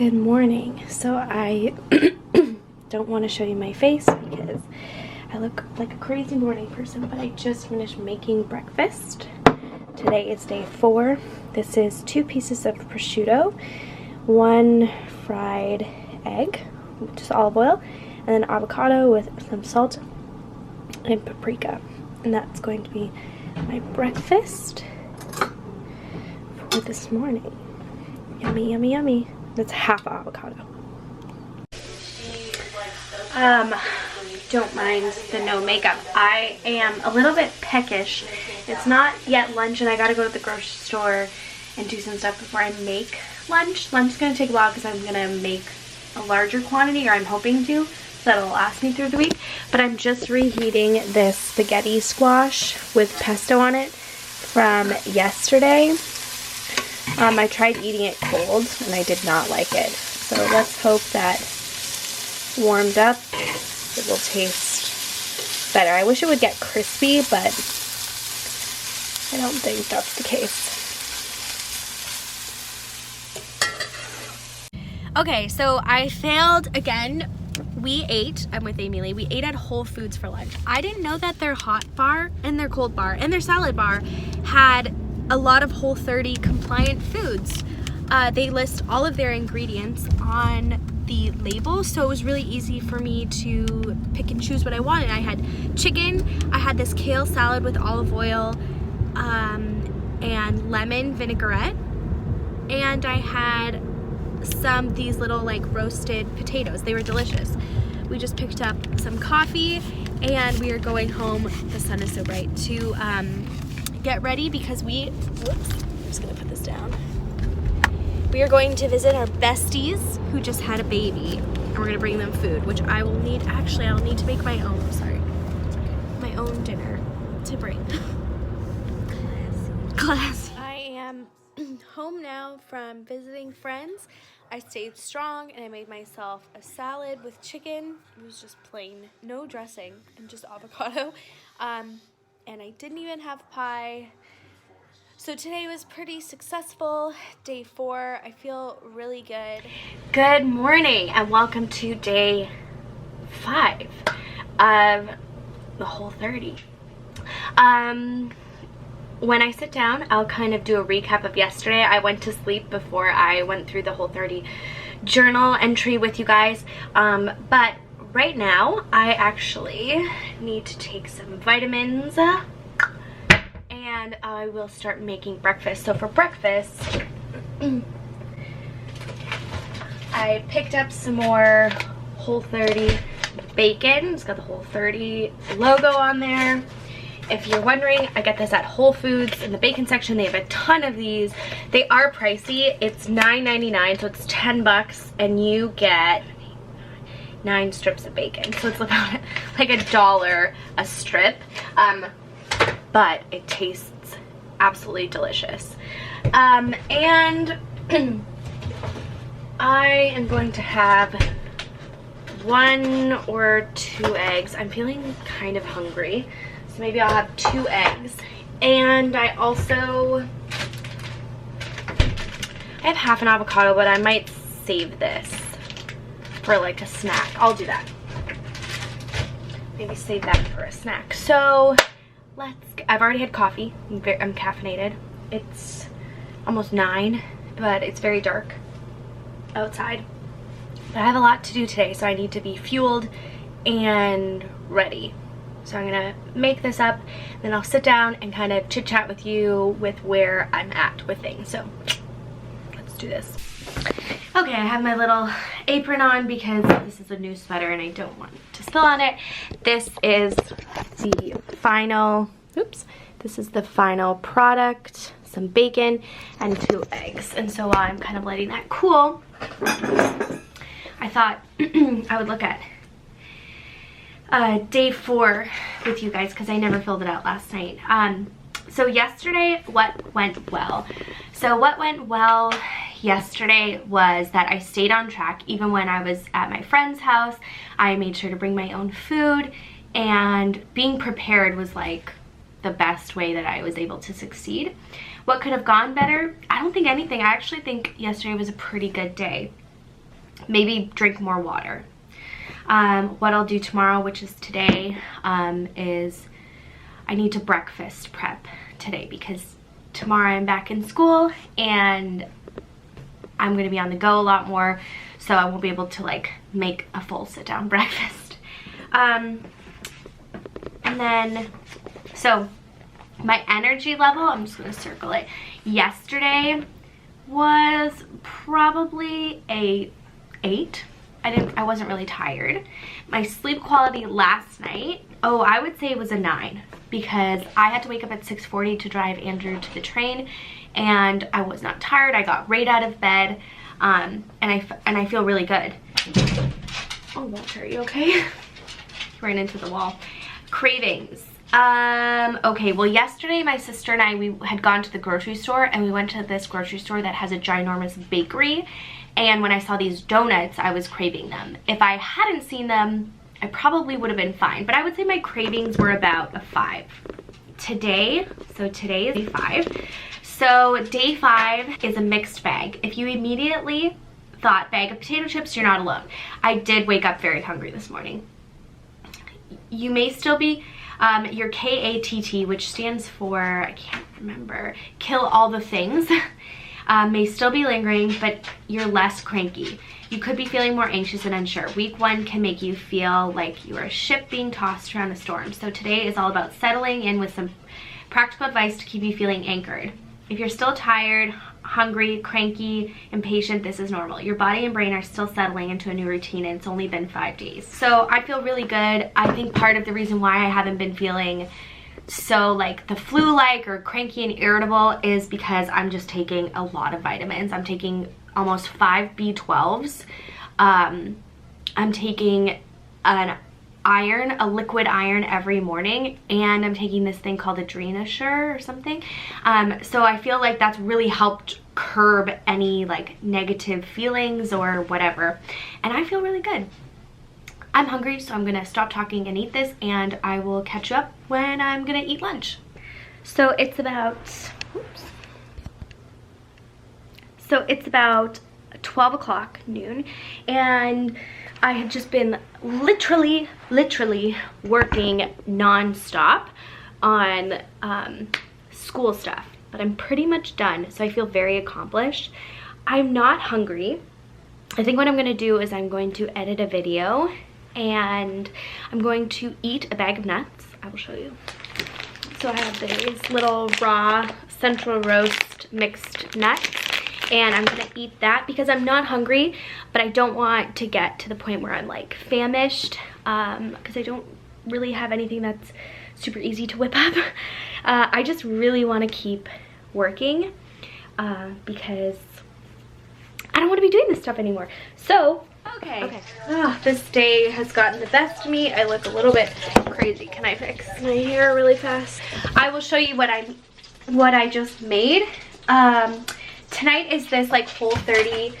Good morning. So I don't want to show you my face because I look like a crazy morning person, but I just finished making breakfast. Today is day 4. This is 2 pieces of prosciutto, 1 fried egg, just olive oil, and then avocado with some salt and paprika. And that's going to be my breakfast for this morning. Yummy, yummy, yummy. That's half avocado. Don't mind the no makeup. I am a little bit peckish. It's not yet lunch and I gotta go to the grocery store and do some stuff before I make lunch. Lunch is gonna take a while because I'm gonna make a larger quantity, or I'm hoping to, so that'll last me through the week. But I'm just reheating this spaghetti squash with pesto on it from yesterday. I tried eating it cold and I did not like it. So let's hope that warmed up it will taste better. I wish it would get crispy, but I don't think that's the case. Okay, so I failed again. I'm with Amy Lee, we ate at Whole Foods for lunch. I didn't know that their hot bar and their cold bar and their salad bar had a lot of Whole30 compliant foods. They list all of their ingredients on the label, so it was really easy for me to pick and choose what I wanted. I had chicken, I had this kale salad with olive oil and lemon vinaigrette, and I had these little like roasted potatoes. They were delicious. We just picked up some coffee and we are going home, the sun is so bright, to get ready because I'm just gonna put this down. We are going to visit our besties who just had a baby, and we're gonna bring them food, which I will need, actually I'll need to make my own, my own dinner to bring. Classy. I am home now from visiting friends. I stayed strong and I made myself a salad with chicken. It was just plain, no dressing, and just avocado. And I didn't even have pie. So today was pretty successful. Day 4, I feel really good. Good morning and welcome to day 5 of the Whole30. When I sit down, I'll kind of do a recap of yesterday. I went to sleep before I went through the Whole30 journal entry with you guys. But right now, I actually need to take some vitamins and I will start making breakfast. So for breakfast, I picked up some more Whole30 bacon. It's got the Whole30 logo on there. If you're wondering, I get this at Whole Foods in the bacon section. They have a ton of these. They are pricey. It's $9.99, so it's 10 bucks, and you get 9 strips of bacon. So it's about like $1 a strip, but it tastes absolutely delicious. And I am going to have 1 or 2 eggs. I'm feeling kind of hungry, so maybe I'll have 2 eggs. And I have half an avocado, but I might save this for like a snack. I'll do that. Maybe save that for a snack. So I've already had coffee. I'm caffeinated. It's almost 9, but it's very dark outside. But I have a lot to do today, so I need to be fueled and ready. So I'm gonna make this up, then I'll sit down and kind of chit chat with you with where I'm at with things. So let's do this. Okay, I have my little apron on because this is a new sweater and I don't want to spill on it. This is the final, this is the final product, some bacon and 2 eggs. And so while I'm kind of letting that cool, I thought I would look at day 4 with you guys because I never filled it out last night. So yesterday, what went well? So what went well yesterday was that I stayed on track even when I was at my friend's house. I made sure to bring my own food, and being prepared was like the best way that I was able to succeed. What could have gone better? I don't think anything. I actually think yesterday was a pretty good day. maybe drink more water. What I'll do tomorrow, which is today, is I need to breakfast prep today because tomorrow I'm back in school and I'm gonna be on the go a lot more, so I won't be able to like make a full sit-down breakfast. And then, so my energy level, I'm just gonna circle it. Yesterday was probably a 8. I wasn't really tired. My sleep quality last night, oh, I would say it was a 9 because I had to wake up at 6:40 to drive Andrew to the train, and I was not tired. I got right out of bed, and I feel really good. Oh, Walter, are you okay? Ran into the wall. Cravings. Okay, well, yesterday my sister and I, we had gone to the grocery store, and we went to this grocery store that has a ginormous bakery, and when I saw these donuts, I was craving them. If I hadn't seen them, I probably would have been fine, but I would say my cravings were about a 5. Today, so today is day 5. So day 5 is a mixed bag. If you immediately thought bag of potato chips, you're not alone. I did wake up very hungry this morning. You may still be, your KATT, which stands for, I can't remember, kill all the things, may still be lingering, but you're less cranky. You could be feeling more anxious and unsure. Week 1 can make you feel like you're a ship being tossed around a storm. So today is all about settling in with some practical advice to keep you feeling anchored. If you're still tired, hungry, cranky, impatient, this is normal. Your body and brain are still settling into a new routine, and it's only been 5 days. So I feel really good. I think part of the reason why I haven't been feeling so like the flu-like or cranky and irritable is because I'm just taking a lot of vitamins. I'm taking almost 5 B12s. I'm taking an iron, a liquid iron every morning, and I'm taking this thing called Adrenasure or something. So I feel like that's really helped curb any like negative feelings or whatever, and I feel really good. I'm hungry, so I'm gonna stop talking and eat this, and I will catch you up when I'm gonna eat lunch. So it's about, oops. So it's about 12 o'clock noon, and I have just been literally working non-stop on school stuff, but I'm pretty much done, so I feel very accomplished. I'm not hungry. I think what I'm gonna do is I'm going to edit a video, and I'm going to eat a bag of nuts. I will show you. So I have these little raw central roast mixed nuts, and I'm gonna eat that because I'm not hungry, but I don't want to get to the point where I'm like famished, because I don't really have anything that's super easy to whip up. I just really want to keep working because I don't want to be doing this stuff anymore. So okay. Oh, this day has gotten the best of me. I look a little bit crazy. Can I fix my hair really fast? I will show you what I just made. Tonight is this like Whole30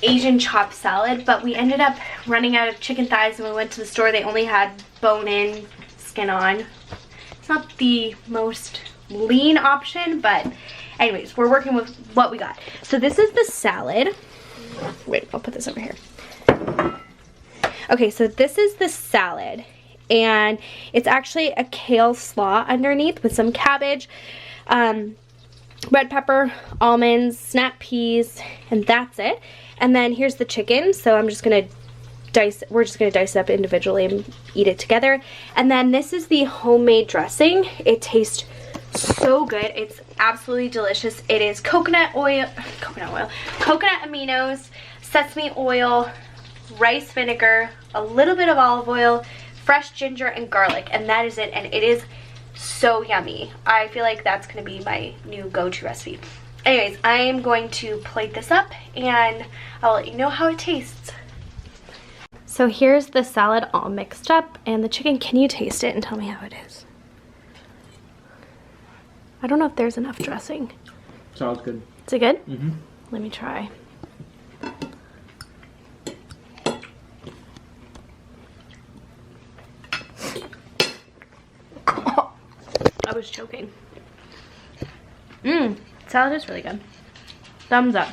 Asian chopped salad, but we ended up running out of chicken thighs when we went to the store. They only had bone in, skin on. It's not the most lean option, but anyways, we're working with what we got. So this is the salad. Wait, I'll put this over here. Okay, so this is the salad, and it's actually a kale slaw underneath with some cabbage, red pepper, almonds, snap peas, and that's it. And then here's the chicken, so we're just gonna dice it up individually and eat it together. And then this is the homemade dressing. It tastes so good. It's absolutely delicious. It is coconut aminos, sesame oil, rice vinegar, a little bit of olive oil, fresh ginger, and garlic, and that is it, and it is so yummy. I feel like that's gonna be my new go-to recipe. Anyways, I am going to plate this up and I'll let you know how it tastes. So here's the salad all mixed up, and the chicken. Can you taste it and tell me how it is? I don't know if there's enough dressing. Sounds good. Is it good? Mm-hmm. Let me try. I was choking. Salad is really good. Thumbs up.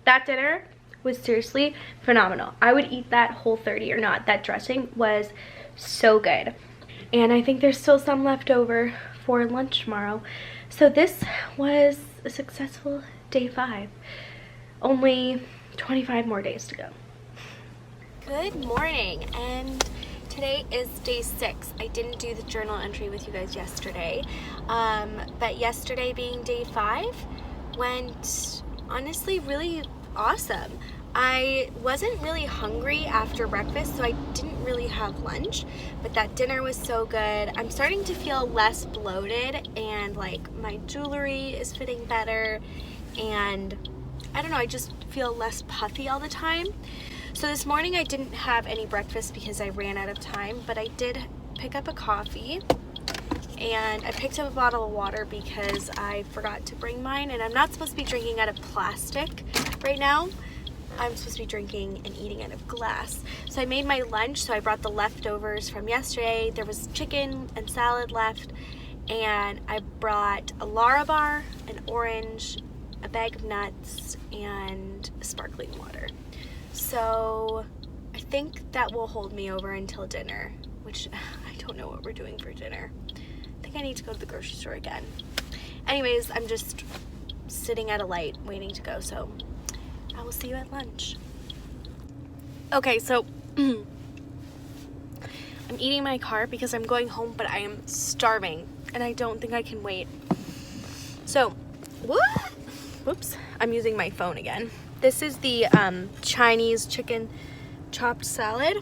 That dinner was seriously phenomenal. I would eat that whole 30 or not. That dressing was so good. And I think there's still some left over for lunch tomorrow. So this was a successful day 5. Only 25 more days to go. Good morning, and today is day 6. I didn't do the journal entry with you guys yesterday, but yesterday being day 5 went honestly really awesome. I wasn't really hungry after breakfast, so I didn't really have lunch, but that dinner was so good. I'm starting to feel less bloated, and like my jewelry is fitting better, and I don't know, I just feel less puffy all the time. So this morning I didn't have any breakfast because I ran out of time, but I did pick up a coffee, and I picked up a bottle of water because I forgot to bring mine, and I'm not supposed to be drinking out of plastic right now. I'm supposed to be drinking and eating out of glass. So I made my lunch, so I brought the leftovers from yesterday. There was chicken and salad left, and I brought a Lara bar, an orange, a bag of nuts, and sparkling water. So I think that will hold me over until dinner, which I don't know what we're doing for dinner. I think I need to go to the grocery store again. Anyways, I'm just sitting at a light waiting to go, so I will see you at lunch. Okay, so I'm eating in my car because I'm going home, but I am starving and I don't think I can wait. So, whoops, I'm using my phone again. This is the Chinese chicken chopped salad.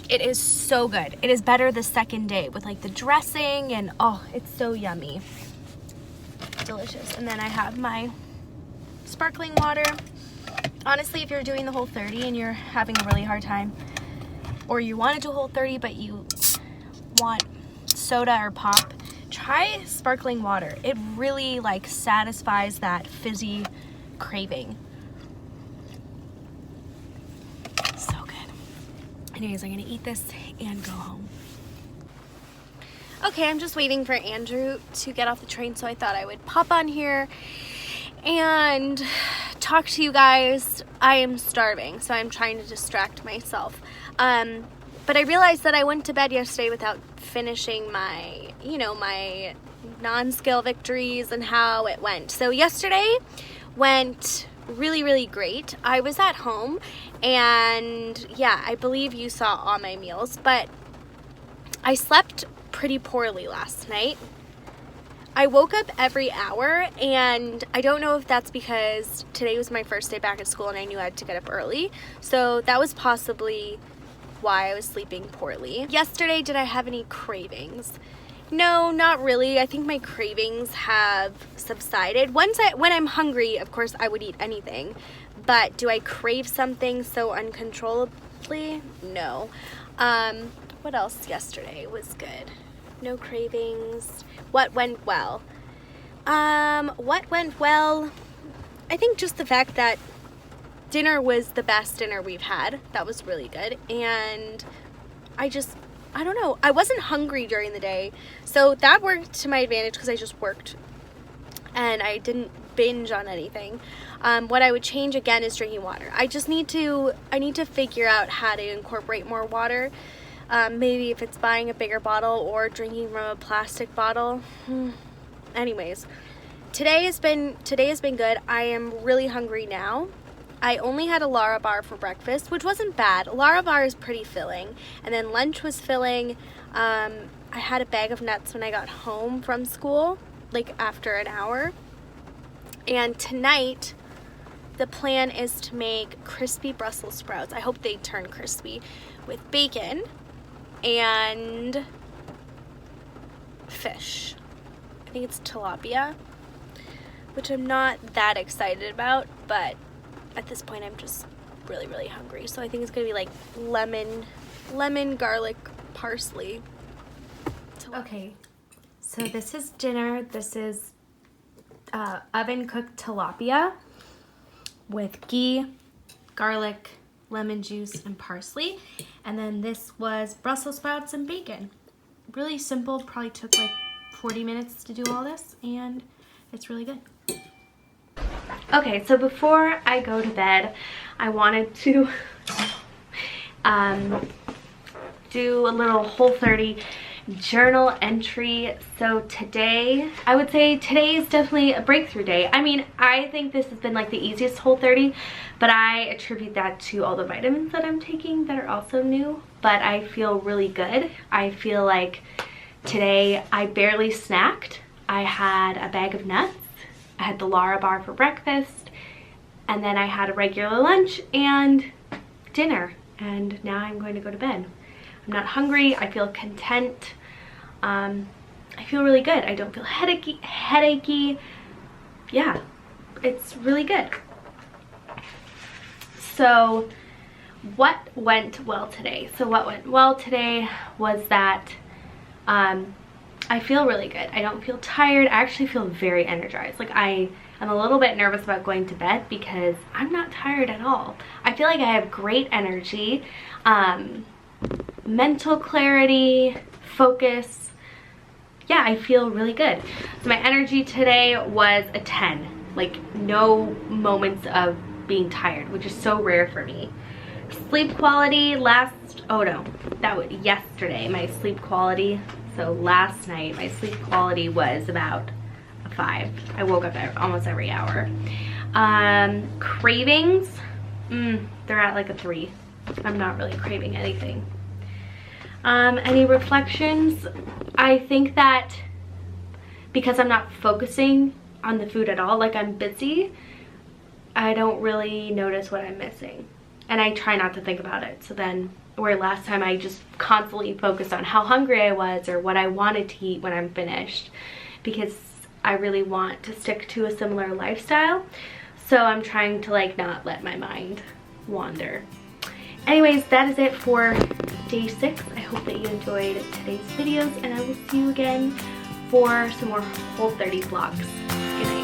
It is so good. It is better the second day with like the dressing, and oh, it's so yummy. Delicious. And then I have my sparkling water. Honestly, if you're doing the whole 30 and you're having a really hard time, or you want to do a whole 30 but you want soda or pop, try sparkling water. It really like satisfies that fizzy craving. So good. Anyways, I'm gonna eat this and go home. Okay, I'm just waiting for Andrew to get off the train, so I thought I would pop on here and talk to you guys. I am starving, so I'm trying to distract myself. But I realized that I went to bed yesterday without finishing my, my non-scale victories and how it went. So yesterday went really, really great. I was at home, and yeah, I believe you saw all my meals, but I slept pretty poorly last night. I woke up every hour, and I don't know if that's because today was my first day back at school and I knew I had to get up early. So that was possibly why I was sleeping poorly. Yesterday, did I have any cravings? No, not really. I think my cravings have subsided. When I'm hungry, of course, I would eat anything. But do I crave something so uncontrollably? No. What else yesterday was good? No cravings. What went well? What went well? I think just the fact that dinner was the best dinner we've had. That was really good. And I don't know. I wasn't hungry during the day. So that worked to my advantage because I just worked and I didn't binge on anything. What I would change again is drinking water. I need to figure out how to incorporate more water. Maybe if it's buying a bigger bottle or drinking from a plastic bottle. Anyways, today has been good. I am really hungry now. I only had a Lara bar for breakfast, which wasn't bad. A Lara bar is pretty filling. And then lunch was filling. I had a bag of nuts when I got home from school, like after an hour. And tonight, the plan is to make crispy Brussels sprouts. I hope they turn crispy, with bacon and fish. I think it's tilapia, which I'm not that excited about, but at this point I'm just really, really hungry. So I think it's gonna be like lemon, garlic, parsley. Okay, so this is dinner. This is oven cooked tilapia with ghee, garlic, lemon juice, and parsley. And then this was Brussels sprouts and bacon. Really simple, probably took like 40 minutes to do all this, and it's really good. Okay, so before I go to bed, I wanted to do a little Whole30 journal entry. So today, I would say today is definitely a breakthrough day. I mean, I think this has been like the easiest Whole30, but I attribute that to all the vitamins that I'm taking that are also new. But I feel really good. I feel like today I barely snacked. I had a bag of nuts. I had the Lara bar for breakfast, and then I had a regular lunch and dinner, and now I'm going to go to bed. I'm not hungry. I feel content. I feel really good. I don't feel headachy. Yeah, it's really good. So what went well today? So what went well today was that I feel really good. I don't feel tired. I actually feel very energized. Like I'm a little bit nervous about going to bed because I'm not tired at all. I feel like I have great energy, mental clarity, focus. Yeah, I feel really good. So my energy today was a 10. Like no moments of being tired, which is so rare for me. Sleep quality yesterday, my sleep quality. So last night, my sleep quality was about a 5. I woke up almost every hour. Cravings, they're at like a 3. I'm not really craving anything. Any reflections? I think that because I'm not focusing on the food at all, like I'm busy, I don't really notice what I'm missing. And I try not to think about it. So then, where last time I just constantly focused on how hungry I was or what I wanted to eat when I'm finished, because I really want to stick to a similar lifestyle. So I'm trying to like not let my mind wander. Anyways, that is it for day 6. I hope that you enjoyed today's videos, and I will see you again for some more Whole30 vlogs. Good night.